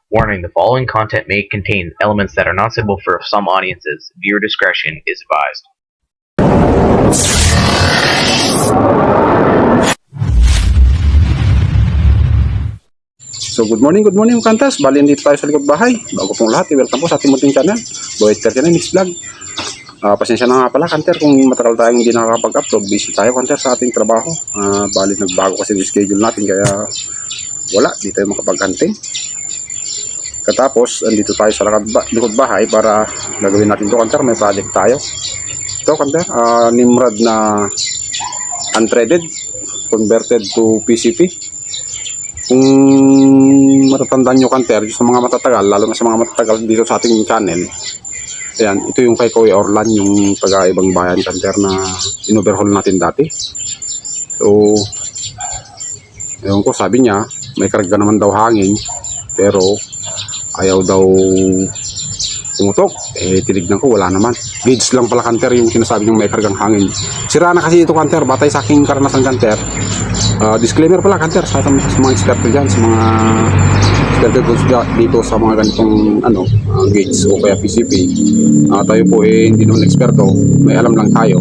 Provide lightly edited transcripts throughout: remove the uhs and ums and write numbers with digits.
Warning: the following content may contain elements that are not suitable for some audiences. Viewer discretion is advised. So good morning Kantas. Bali dito tayo sa likod bahay. Bago pong lahat, welcome po sa ating munting channel, Boyd 39 Mix Vlog. Pasensya na nga pala Kanter kung matagal tayong hindi nakakapag-upload. Busy tayo Kanter sa ating trabaho. Bali nagbago kasi yung schedule natin kaya wala, di tayo makapag-hunting. Katapos andito tayo sa likod bahay para gagawin natin ito Kanter. May project tayo. Ito Kanter, Nimrod na unthreaded converted to PCP. Kung matatandaan nyo Kanter, sa mga matatagal, lalo na sa mga matatagal dito sa ating channel, ayan, ito yung kay Kuya Orlan, yung taga-ibang bayan Kanter na in-overhaul natin dati. So, ewan ko, sabi niya, may karga naman daw hangin, pero ayaw daw tumutok. Tinignan ko, wala naman. Gauge lang pala Kanter yung sinasabi niyong may kargang hangin. Sira na kasi ito Kanter, batay sa aking karanasan Kanter. Disclaimer pala Kanter sa mga eksperto dyan, sa mga eksperto dito sa mga ganitong gauge o kaya PCP. Tayo po hindi naman eksperto, may alam lang tayo.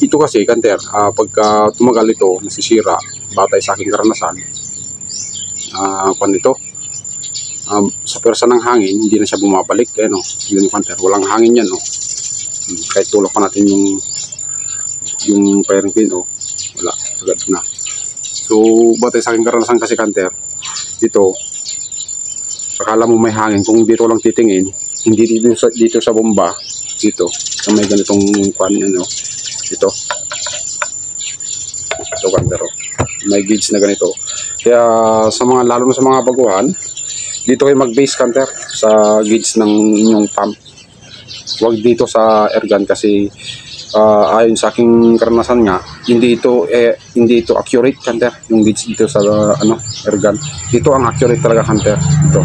Ito kasi Kanter, pagka tumagal ito, nasisira, batay sa aking karanasan, sa pwersa ng hangin, hindi na siya bumabalik. Yun Kanter, walang hangin yan. Kahit tulak pa natin yung firing pin, wala, agad na. So, batay sa aking karanasan kasi Kanter, ito, akala mo may hangin, kung dito lang titingin, hindi dito sa bomba, dito, sa may ganitong ito Kanter, may gauge na ganito. Kaya sa mga, lalo na sa mga baguhan, dito kayo mag-base Kanter sa gauge ng inyong pump. Huwag dito sa airgun kasi ayon sa aking karanasan nga, hindi ito accurate Kanter, yung gauge dito sa airgun. Dito ang accurate talaga Kanter, ito.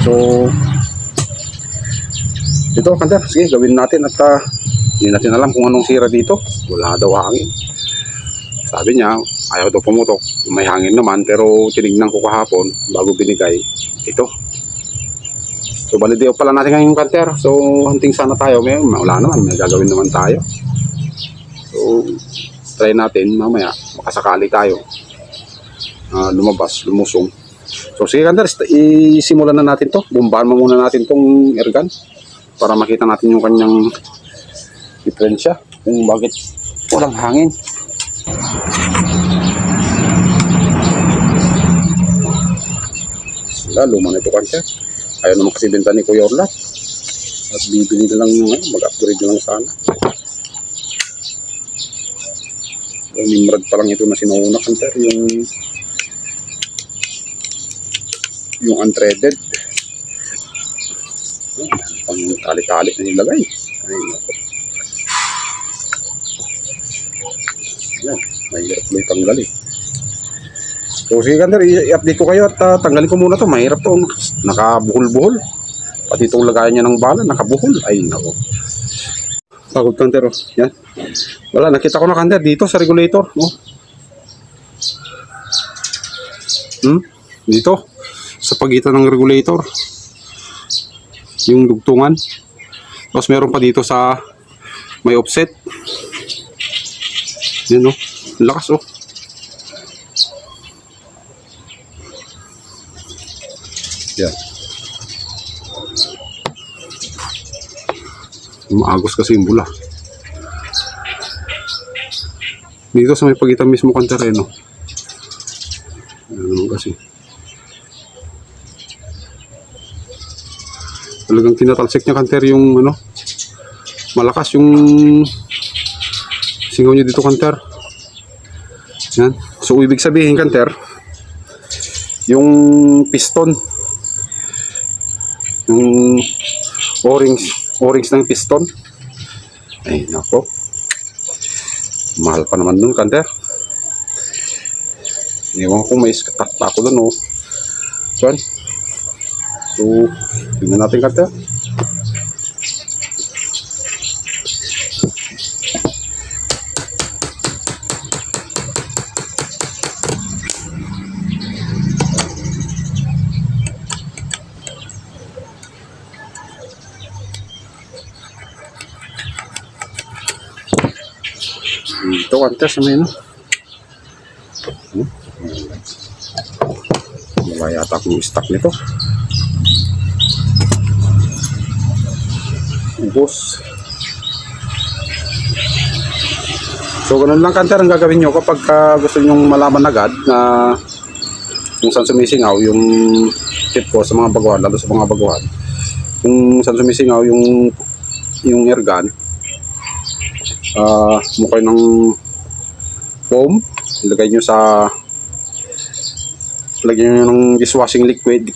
So ito Kanter, sige gawin natin at hindi natin alam kung anong sira dito. Wala daw hangin, sabi niya, ayaw daw pumutok. May hangin naman, pero tinignan ko kahapon bago binigay ito. So bali-day off pala natin ngayon Kanter. So hunting sana tayo, wala naman, may gagawin naman tayo. So try natin mamaya, makasakali tayo lumabas, lumusong. So sige Kanter, isimulan na natin to. Bombahan mo muna natin tong airgun para makita natin yung kanyang diferensya, kung bakit walang hangin. Luma na ito Kanter. Ayaw naman kasi benta ni Kuya Orlan. At bibili na lang mag-upgrade na lang sana. So, Nimrod pa lang ito na sinuuna Kanter, yung unthreaded. Pang tali-tali na nilagay. Ay, naku. Yan, mahirap mo itanggalin. So sige Kanter, i-update ko kayo at tanggalin ko muna to. Mahirap to, nakabuhol-buhol. Pati itong lagayan niya ng bala, nakabuhol. Ay nako, pagod Kanter. Yan, wala, nakita ko na Kanter dito sa regulator. Dito sa pagitan ng regulator, yung dugtungan. Tapos meron pa dito sa may offset. Yan lakas yan. Maagos kasi yung bula dito sa may pagitan mismo Kanter. Ano kasi talagang tinatalsik niya Kanter yung malakas yung singaw niya dito Kanter. Yan. So ibig sabihin Kanter, yung piston, yung o-rings ng piston, ay nako, mahal pa naman dun Kanter. Ewan ko, may skatak pa ako dun So tingnan natin Kanter. Ito, kanter sa may, no? Wala yata akong stock nito. Ubos. So, ganun lang, kanter, ang gagawin nyo kapag gusto nyong malaman agad na kung saan sumisingaw yung tip ko sa mga baguhan, lalo sa mga baguhan. Kung saan sumisingaw yung air gun, mukha ng foam, lagyan nyo ng dishwashing liquid,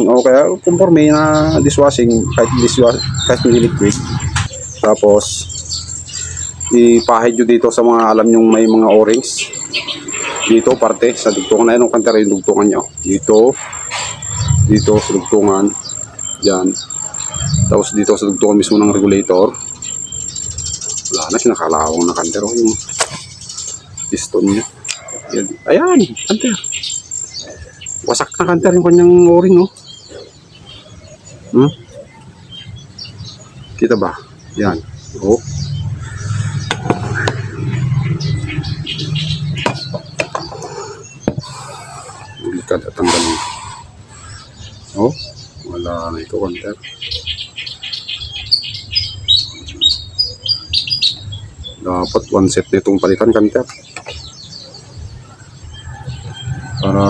o kaya conforme na dishwashing, kahit hindi liquid. Tapos ipahid nyo dito sa mga alam nyong may mga o-rings dito, parte sa dugtungan na yun, ang kantera yung dugtungan nyo dito sa dugtungan dyan, tapos dito sa dugtungan mismo ng regulator. Wala na, sinakalawang na kantera yung piston nya. Ayan, kantera wasak na, kantera yung kanyang o-ring, oh. Kita ba? Yan, oh. Ulikat at tanggalin. Oh, wala na ito, kanter. Dapat one set nitong palitan, kanter, para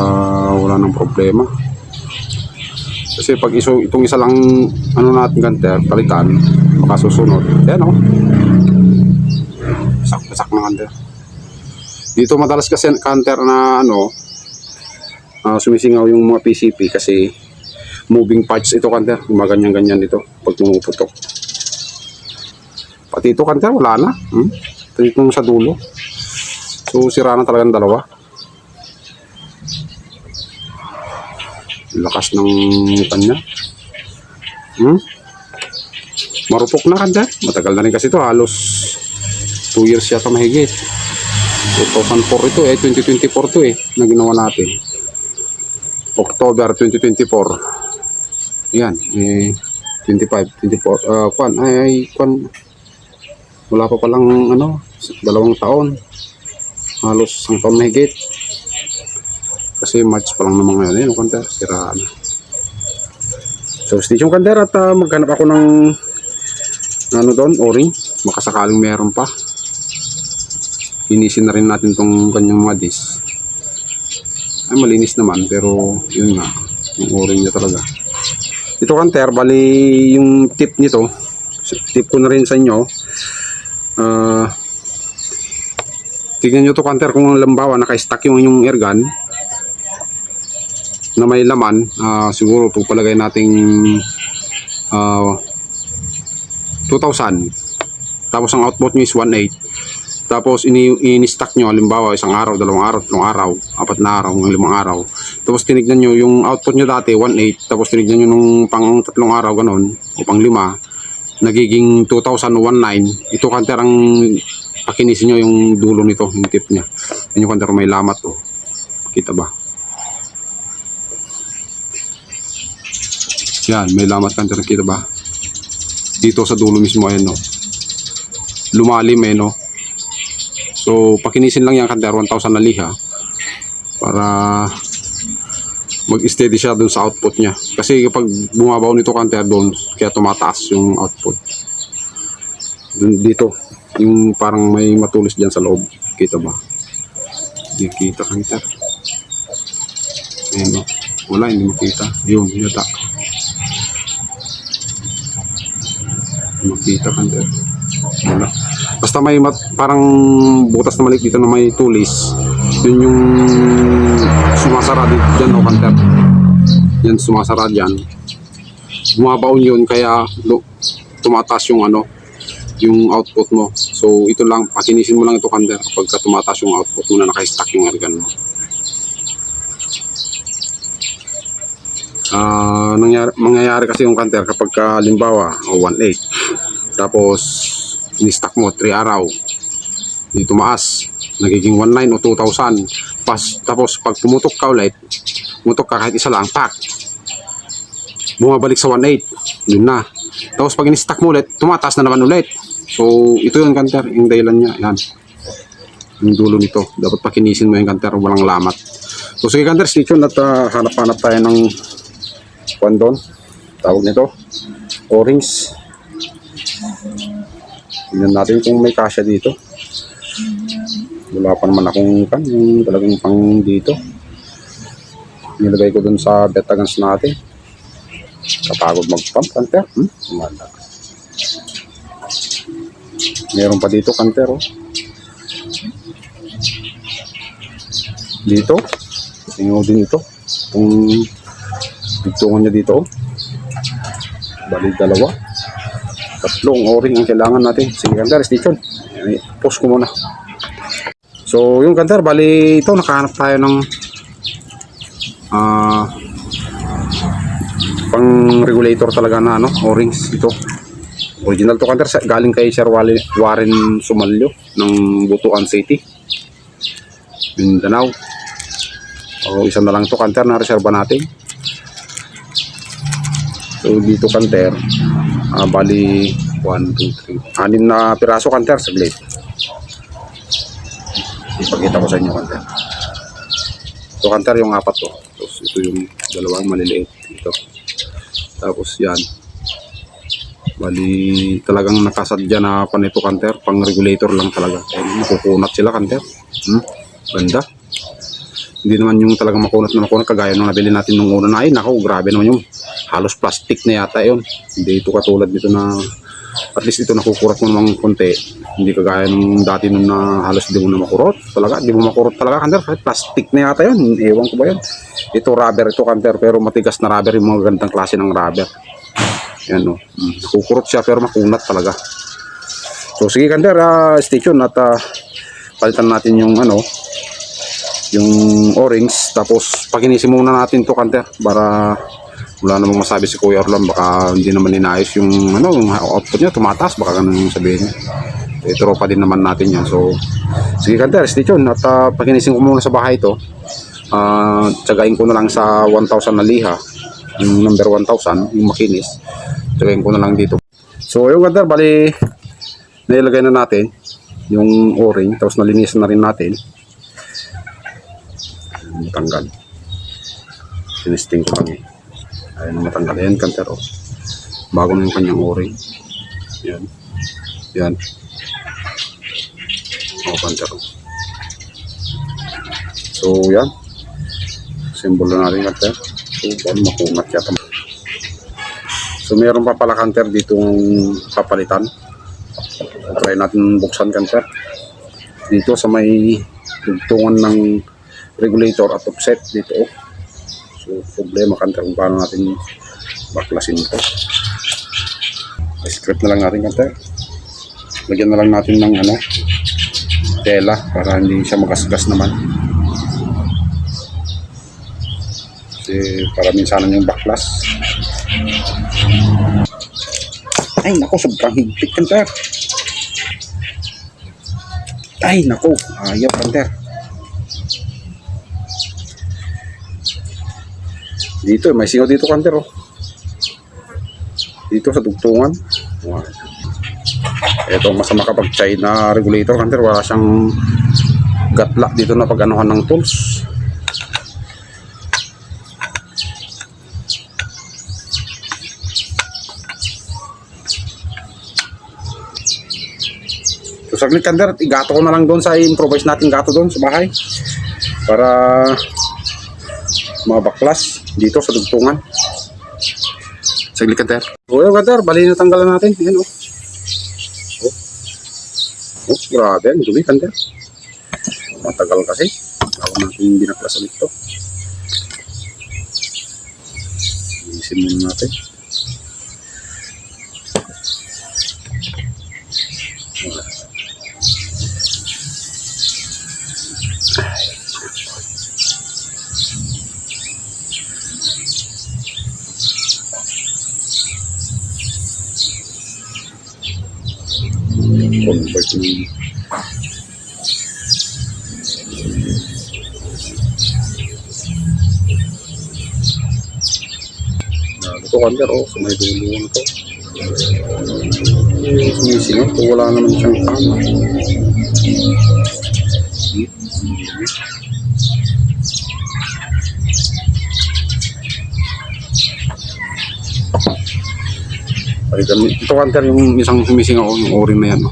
wala nang problema. Kasi pag itong isa lang ano natin, kanter, palitan, baka susunod. Ayan, oh. Sak na, kanter. Dito madalas kasi, kanter, na ano, sumisingaw yung mga PCP kasi moving parts ito, kanter. Ganyan-ganyan dito pag pumuputok. Pati ito, kanter, wala na. Ito yung sa dulo. So sira na talagang dalawa. Lakas ng kanya. Marupok na, kanter. Matagal na rin kasi ito. Halos 2 years yata mahigit. 2004 ito, 2024 to, na ginawa natin. October 2024. Yan, 25, 24, kwan, wala pa palang, 2 taon. Halos 1 taon mahigit. Kasi March pa lang naman ngayon, kanter, sira na. So, stay tuned, kanter, at maghanap ako ng, doon, o-ring. Makasakaling meron pa. Linisin na rin natin tong kanyang mga disc. Ay, malinis naman, pero yun nga, yung o-ring niya talaga. Ito, kanter, bali yung tip nito, tip ko na rin sa inyo. Tignan nyo to, kanter, kung lambawa naka-stack yung air gun na may laman, siguro pagpalagay nating 2,000, tapos ang output nyo is 1.8. Tapos ini-stack nyo, halimbawa 1 araw, 2 araw, 3 araw, 4 na araw, 5 araw. Tapos tinignan nyo yung output nyo dati 1.8, tapos tinignan nyo nung pang 3 araw ganon, o pang 5, nagiging 2,019. Ito, kanter, ang pakinisin nyo yung dulo nito, yung tip nya. Yan yung, kanter, may lamat, oh. Kita ba? Yan, may lamat, kanter, kita ba? Dito sa dulo mismo, ayan, no. Lumalim, no. So, pakinisin lang yan, kanter, 1,000 na liha para mag-steady siya dun sa output niya. Kasi kapag bumabaw nito, kanter, doon, kaya tumataas yung output. Dun, dito, yung parang may matulis dyan sa loob. Kita ba? Hindi kita, kanter. Ayan, no? Wala, hindi makita. Yun, yata. Hindi makita, kanter. Wala. Basta may parang butas na maliit dito na may tulis, yun yung sumasara dyan, no, kanter. Yan, sumasara dyan, bumabaon yun, kaya tumataas yung yung output mo. So ito lang, pakinisin mo lang ito, kanter, kapag tumataas yung output mo na naka-stack yung airgun mo. Mangyayari kasi yung, kanter, kapag halimbawa 1.8, tapos in-stack mo 3 araw, di tumaas, nagiging 1.9 o 2,000. Tapos pag pumutok ka ulit, pumutok ka kahit isa lang, pak, bumabalik sa 1.8, yun na. Tapos pag in-stack mo ulit, tumataas na naman ulit. So ito yung, kanter, yung dahilan niya. Yan, yung dulo nito. Dapat pakinisin mo yung kanter, walang lamat. So sige kanter, stay tuned at hanap-hanap tayo ng kwan doon. Tawag nito, O-rings. Tingnan natin kung may kasya dito. Wala pa naman akong kan, yung talagang pang dito. Nilagay ko dun sa betagans natin. Kapagod mag-pump, kanter. Umanda. Meron pa dito, kanter. Oh. Dito. Tingnan din ito. Kung bigtungan niya dito. Oh. Balik dalawa. Tatlong O-ring ang kailangan natin. Sige, kanter, station. Post ko muna. So, yung kanter, bali ito, nakahanap tayo ng pang regulator talaga na ano, O-rings ito. Original to kanter, galing kay Sir Warren Sumalyo ng Butuan City, Mindanao. O, isa na lang to kanter na reserva natin. So, dito kanter, bali 1, 2, 3, 6 na piraso kanter, saglit. Ipakita ko sa inyo kanter. Ito kanter yung 4 to. Tapos ito yung dalawang maliliit ito. Tapos yan. Bali talagang nakasadya na panito kanter, pang regulator lang talaga. Makukunat sila kanter. Ganda. Hindi naman yung talagang makunat na makunat kagaya nung nabili natin nung una na. Ay nako, grabe naman yung halos plastic na yata yun. Hindi ito katulad dito na at least ito nakukurat mo namang konti. Hindi kagaya nung dati nung na halos di mo na makurot. Talaga, di mo makurot talaga kanter. Plastic na yata yun. Ewan ko ba yun. Ito rubber ito kanter, pero matigas na rubber, yung mga gandang klase ng rubber. Yan o. Nakukurot siya pero makunat talaga. So sige kanter, stay tuned at palitan natin yung ano, yung O-rings. Tapos pakinisin muna natin to kanter para wala namang masabi si Kuya Orlan, baka hindi naman inayos yung ano, yung output niya tumataas, baka ganun yung sabihin niya. Tropa din naman natin yan. So sige kanter, stay tuned at pakinisin ko muna sa bahay ito. Tsagain ko na lang sa 1,000 na liha, yung number 1,000, yung makinis. Tsagain ko na lang dito. So yung kanter, bali nailagay na natin yung O-ring, tapos nalinisan na rin natin. Matanggal, sinisting ko lang eh. Ayun, matanggal. Ayan kanter oh. Bago na yung kanyang O-ring. Yan. Yan. O kanter oh. So yan, simbolo na rin kanter. So bali makunat yata. So meron pa pala kanter ditong papalitan. So, try natin buksan kanter. Dito sa may tugtungan ng regulator at offset dito oh. So problema kanter kung paano natin baklasin ito. Script na lang natin kanter. Lagyan na lang natin ng ano, tela para hindi siya magasgas naman. Kasi para minsanan yung baklas. Ay nako, sobrang higpit kanter. Ay nako, ayaw kanter. Dito, may singaw dito kanter oh. Dito sa dugtungan. Wow. Ito masama kapag China regulator kanter, wala siyang gatla dito na pag-anuhan ng tools. So saglit kanter, igato ko na lang doon sa improvise natin gato doon sa bahay para mga baklas dito sa dugtungan. Saglit kanter. O yung kanter, bali na tanggalan natin. Ayan o. Oh, grabe. Ang dumi kanter. Matagal kasi. Bago natin binaklas ulit ito. Inisin muna natin. Convert ni ito kanter oh, so may dulo na to. Missing ito, wala naman siyang tama. Palitan, ito kanter yung isang missing ako, yung o-ring na yan. No?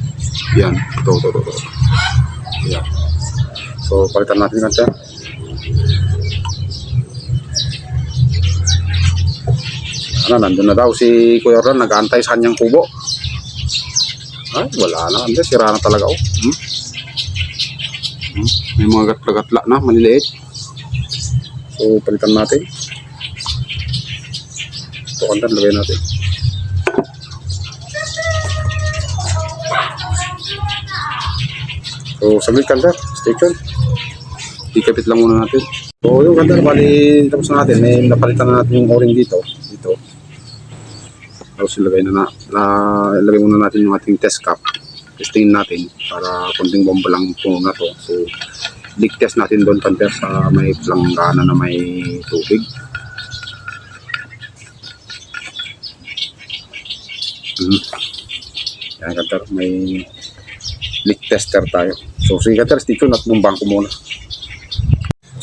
Yan, ito. Yan. So, palitan natin kanter. Nandun na daw si Kuya Orlan, nag-aantay sa kanyang kubo. Ay, wala na kanter, sira na talaga. May mga gatla-gatla na, maliliit. So, palitan natin. Ito kanter, lagay natin. So, saglit kanter, stay tuned. Ikapit lang muna natin. So, yung kanter, bali, tapos na natin. May napalitan na natin yung o-ring dito. Tapos ilagay ilagay muna natin yung ating test cap. Testingin natin para konting bomba lang po na to. So, leak test natin doon kanter sa may planggana na may tubig. Yan kanter, may leak tester tayo. So, sige kanter, stay tuned at bumbang ko muna.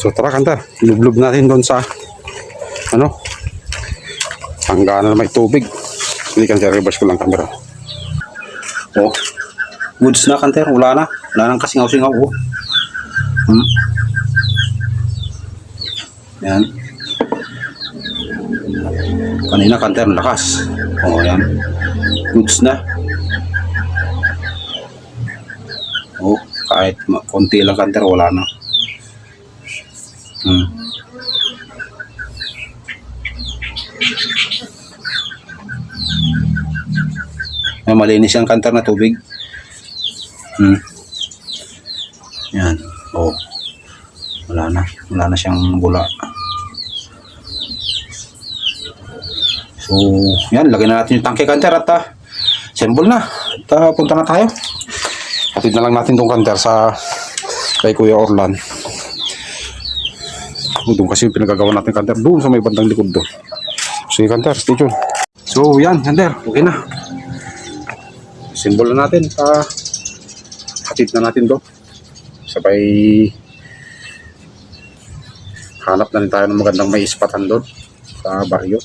So, tara kanter, ilublob natin doon sa planggana na may tubig. Hindi kanter, reverse ko lang camera. Oh, goods na kanter, wala nang kasingaw-singaw. Yan. Kanina kanter, lakas. Oh, yan. Goods na. Oh, kahit konti lang kanter, wala na. Malinis yung kanter na tubig. Yan. Oh. Wala na siyang bula. So, yan, lagyan na natin yung tangke kanter at assemble na. At punta na tayo. Hatid na lang natin tong kanter sa kay Kuya Orlan. Doon kasi yung pinagagawa natin kanter doon sa may bandang likod doon. So, kanter, stay tuned. So, yan, kanter, okay na. Simbol na natin, hatid na natin doon. Sabay hanap na rin tayo ng magandang may ispatan doon sa baryo.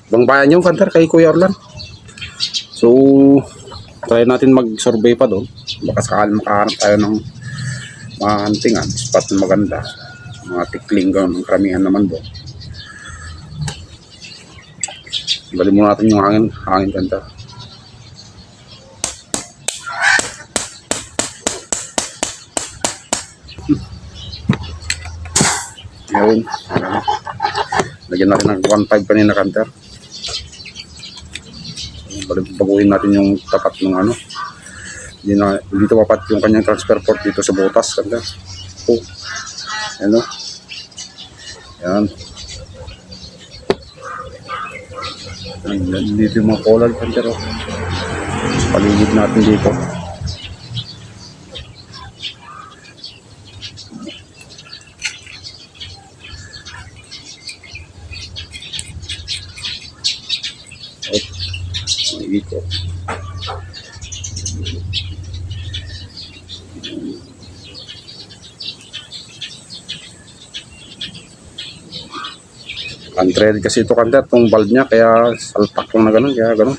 Ibang bayan yung kanter kay Kuya Orlan. So, try natin mag-survey pa doon. Baka sakali makahanap tayo ng mga huntingan, spot na maganda. Mga tikling gano'n, karamihan naman doon. Balik muna natin yung hangin kanter. Ngayon, lagyan natin ng 1.5 kanina kanter. Baguhin natin yung tapat ng dito papat yung kanyang transfer port dito sa butas kanter. Oh, yan. Dito yung mga collar kanter. Paligid natin dito. Dito. Unthreaded kasi ito kanter, itong valve niya, kaya salpak lang na gano'n, kaya gano'n.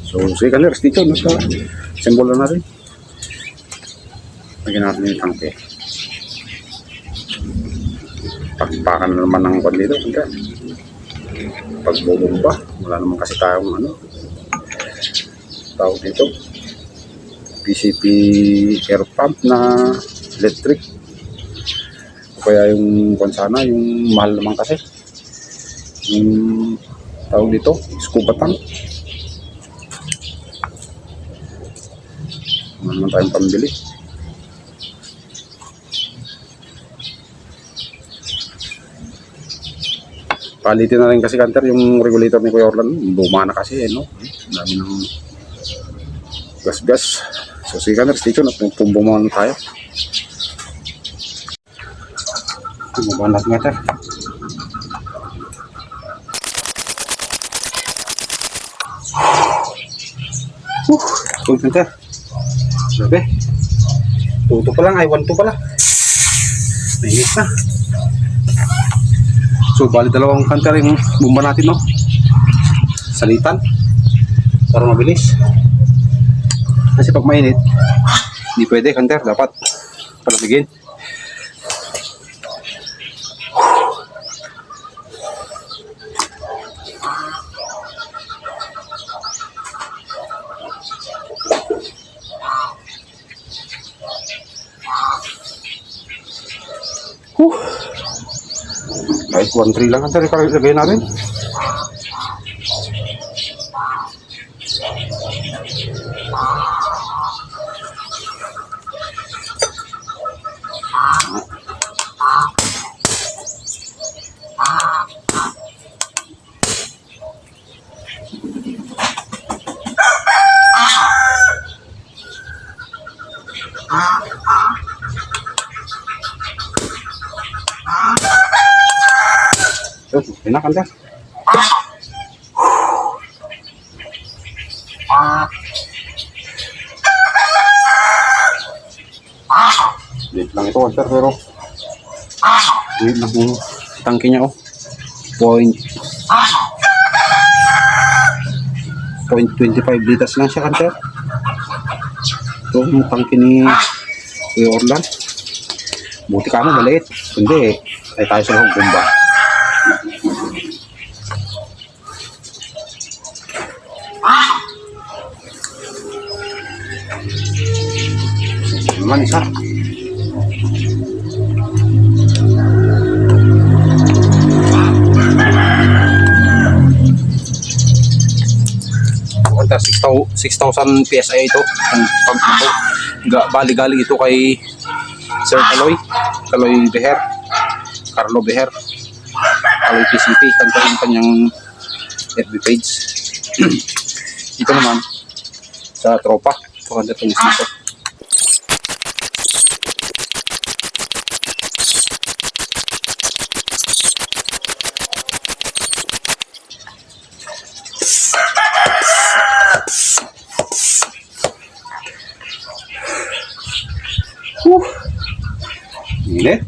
So, sige kanter, stay tuned, simbol na natin. Lagyan natin yung tangke. Pakpakan na naman ng kwan dito kanter. Pagbubumba, wala naman kasi tayong tawag dito. PCP air pump na electric. Kaya yung konsana, yung mahal naman kasi. Yung tawag dito, scuba tank. Wala naman tayong pambili. Palitin na rin kasi kanter yung regulator ni Kuya Orlan. Luma na kasi dami ng gas-gas. So sige kanter, stay tuned at pumbumahan tayo. Pumbumahan natin kanter. Good hunter. Grabe. Tuto pa lang, ay 1-2 pala. Mainit na. So, bali dalawang hunter yung bumba natin, no? Salitan. Para mabilis. Kasi pag mainit, hindi pwede hunter. Dapat palamigin. Kahit 1-3 lang hunter, ilagay natin. Yun, enak hunter. Liit lang ito hunter, pero liit lang yung tangke niya, oh. .25 liters lang siya hunter. Ito yung tangke ni Kuya Orlan. Buti ka mo maliit, hindi ay tayo sa loob bomba. Naman isa. Punta 6,000 PSI ito. Ang pump ito. Bali-gali ito kay Sir Kaloy Beher. Carlo Beher. Kaloy PCP. Kanta yung kanyang FB page. Ito naman sa tropa. Ito kanta ito dito. Init.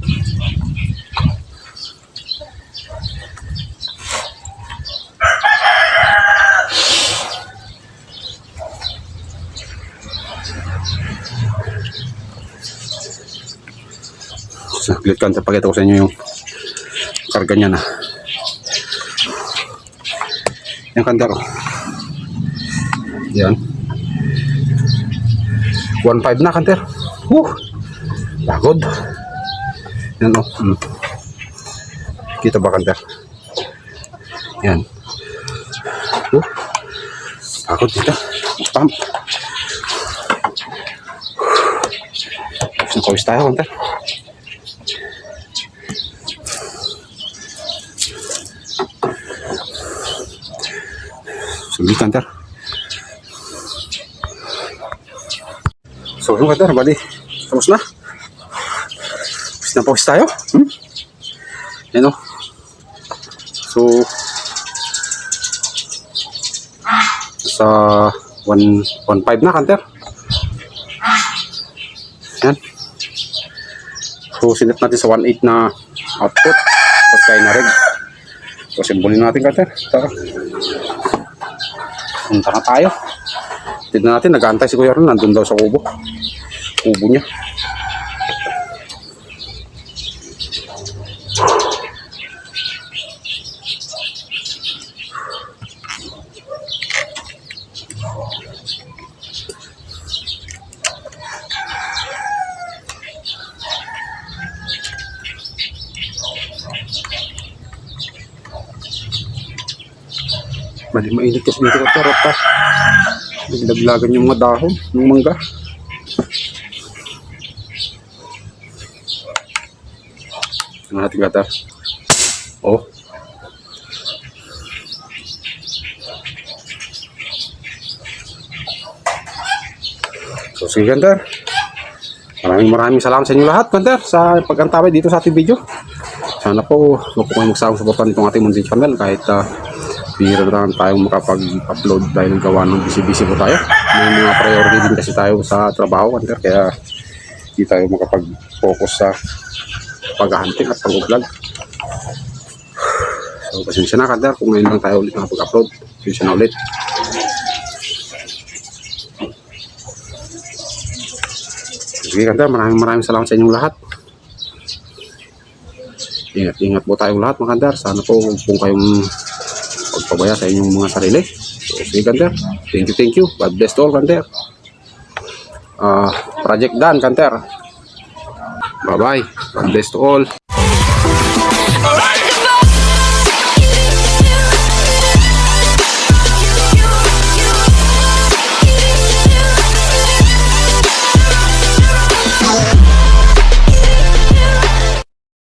Saglit kan, pakita ko sa inyo yung karga niya na. Yung kanta ko. Yan. 1.5 na kanter. Pagod. Yan o. Kita ba kanter? Yan. Pagod dito. Pump. Nakawis tayo kanter. Sulit kanter. So yung kanter, bali. Tapos na. Tapos na pause tayo. Yan o. So, sa 1.5 na kanter. Yan. So, sinip natin sa 1.8 na output. Pagkain na rin. So, simbolin natin kanter. Tara. Punta na tayo. Tignan natin, nag-aantay si Kuya Ron. Nandun daw sa kubo. Kubo niya. Bali mainit kasi dito ka tarot. Naglaglagan yung mga dahon ng mangga. Ano natin gatar? Oh. So sige kanter. Maraming salamat sa inyo lahat kanter sa pag-antabay dito sa ating video. Sana po huwag po kayong magsawang suportan itong ating munting channel kahit bihira na lang tayong makapag-upload dahil gawa ng busy-busy po tayo. May mga priority din kasi tayo sa trabaho, Hunter, kaya hindi tayo makapag-focus sa paghahunting at pag-vlog. So, pasensya na, Hunter, kung ngayon lang tayo ulit nakapag-upload. Pasensya na ulit. Sige, Hunter, maraming salamat sa inyong lahat. Ingat po tayong lahat, mga Hunter. Sana po huwag pong kayong pagpabaya sa inyong mga sarili. So, sige, Hunter. Thank you. God bless to all, Hunter. Project done, Hunter. Bye-bye. God bless to all.